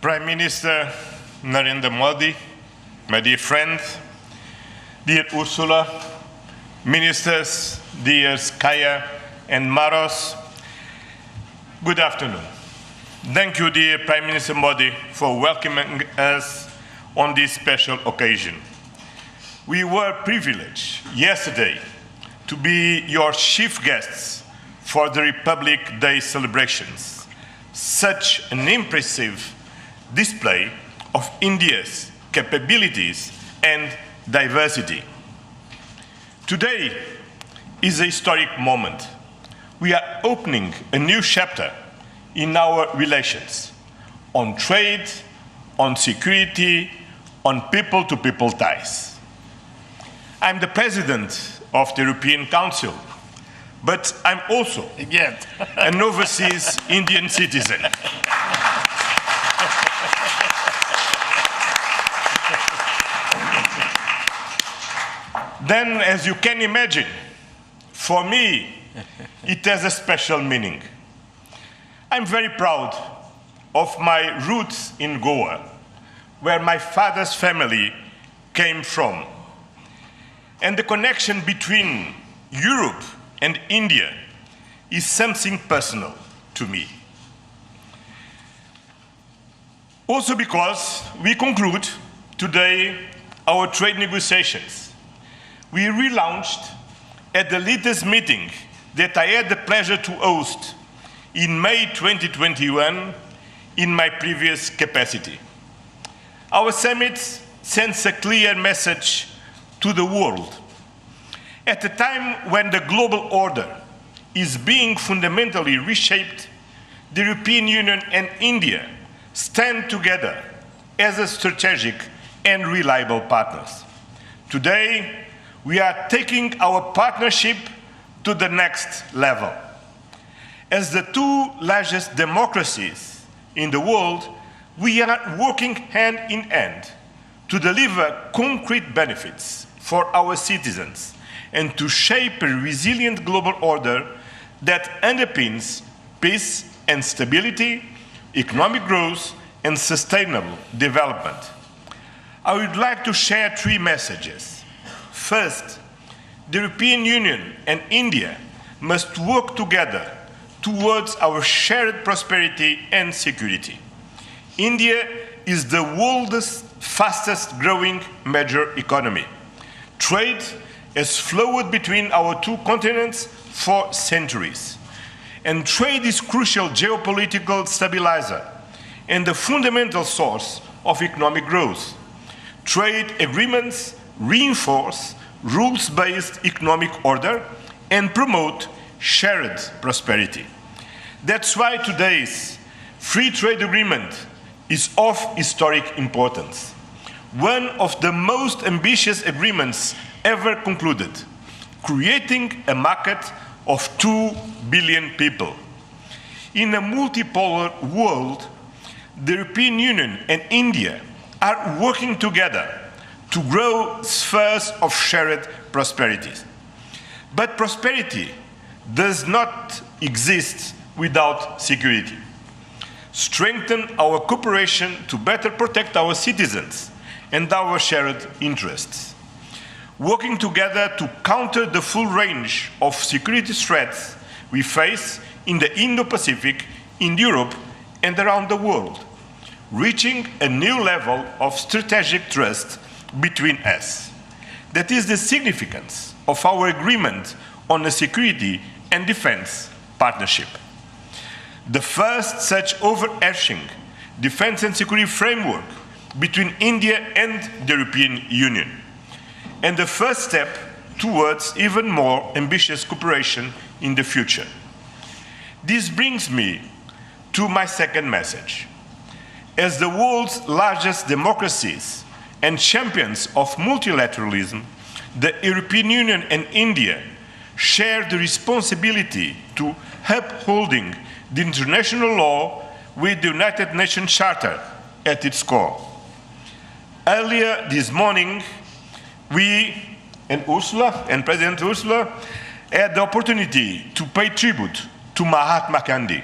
Prime Minister Narendra Modi, my dear friend, dear Ursula, ministers, dear Kaya and Maros, good afternoon. Thank you, dear Prime Minister Modi, for welcoming us on this special occasion. We were privileged yesterday to be your chief guests for the Republic Day celebrations. Such an impressive display of India's capabilities and diversity. Today is a historic moment. We are opening a new chapter in our relations on trade, on security, on people-to-people ties. I'm the president of the European Council, but I'm also an overseas Indian citizen. Then, as you can imagine, for me, it has a special meaning. I'm very proud of my roots in Goa, where my father's family came from. And the connection between Europe and India is something personal to me. Also because we conclude today our trade negotiations. We relaunched at the latest meeting that I had the pleasure to host in May 2021 in my previous capacity. Our summit sends a clear message to the world. At a time when the global order is being fundamentally reshaped, the European Union and India stand together as a strategic and reliable partners. Today, we are taking our partnership to the next level. As the two largest democracies in the world, we are working hand in hand to deliver concrete benefits for our citizens and to shape a resilient global order that underpins peace and stability, economic growth, and sustainable development. I would like to share three messages. First, the European Union and India must work together towards our shared prosperity and security. India is the world's fastest growing major economy. Trade has flowed between our two continents for centuries. And trade is crucial geopolitical stabilizer and the fundamental source of economic growth. Trade agreements reinforce rules-based economic order and promote shared prosperity. That's why today's free trade agreement is of historic importance, one of the most ambitious agreements ever concluded, creating a market of 2 billion people. In a multipolar world, the European Union and India are working together to grow spheres of shared prosperity. But prosperity does not exist without security. Strengthen our cooperation to better protect our citizens and our shared interests. Working together to counter the full range of security threats we face in the Indo-Pacific, in Europe, and around the world, reaching a new level of strategic trust between us. That is the significance of our agreement on a security and defense partnership. The first such overarching defense and security framework between India and the European Union, and the first step towards even more ambitious cooperation in the future. This brings me to my second message. As the world's largest democracies and champions of multilateralism, the European Union and India share the responsibility to upholding the international law with the United Nations Charter at its core. Earlier this morning, we and President Ursula had the opportunity to pay tribute to Mahatma Gandhi.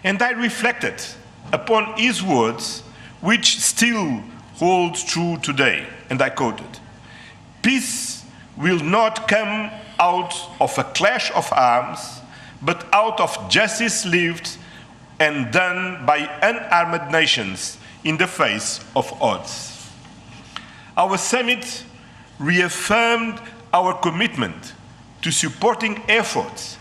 And I reflected upon his words, which still hold true today, and I quoted, "Peace will not come out of a clash of arms, but out of justice lived and done by unarmed nations in the face of odds." Our summit reaffirmed our commitment to supporting efforts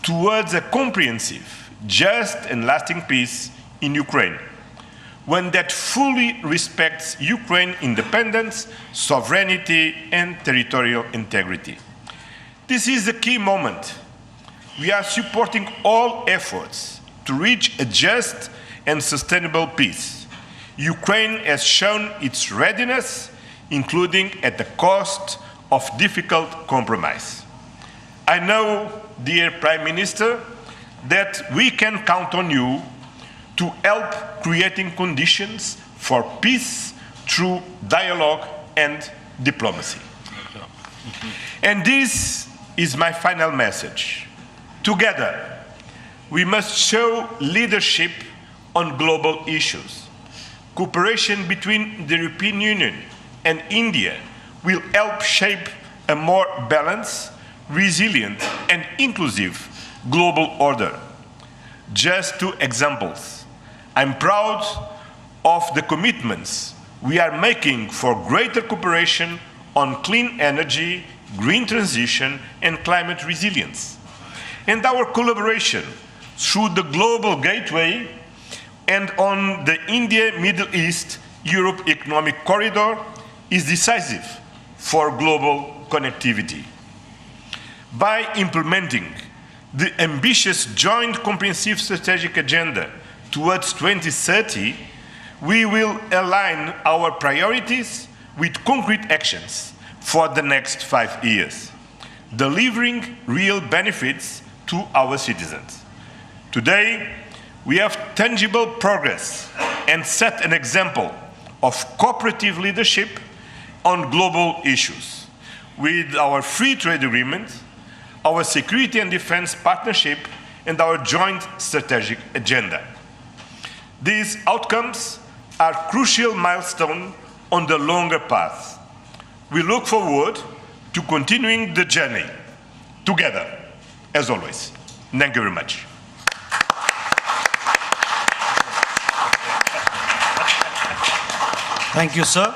towards a comprehensive, just and lasting peace in Ukraine, one that fully respects Ukraine's independence, sovereignty, and territorial integrity. This is a key moment. We are supporting all efforts to reach a just and sustainable peace. Ukraine has shown its readiness, including at the cost of difficult compromise. I know, dear Prime Minister, that we can count on you to help creating conditions for peace through dialogue and diplomacy. And this is my final message. Together, we must show leadership on global issues. Cooperation between the European Union and India will help shape a more balanced, resilient, and inclusive global order. Just two examples. I'm proud of the commitments we are making for greater cooperation on clean energy, green transition, and climate resilience. And our collaboration through the Global Gateway and on the India-Middle East-Europe Economic Corridor is decisive for global connectivity. By implementing the ambitious Joint Comprehensive Strategic Agenda towards 2030, we will align our priorities with concrete actions for the next 5 years, delivering real benefits to our citizens. Today, we have tangible progress and set an example of cooperative leadership on global issues. With our free trade agreement, our security and defense partnership, and our joint strategic agenda. These outcomes are crucial milestones on the longer path. We look forward to continuing the journey together, as always. Thank you very much. Thank you, sir.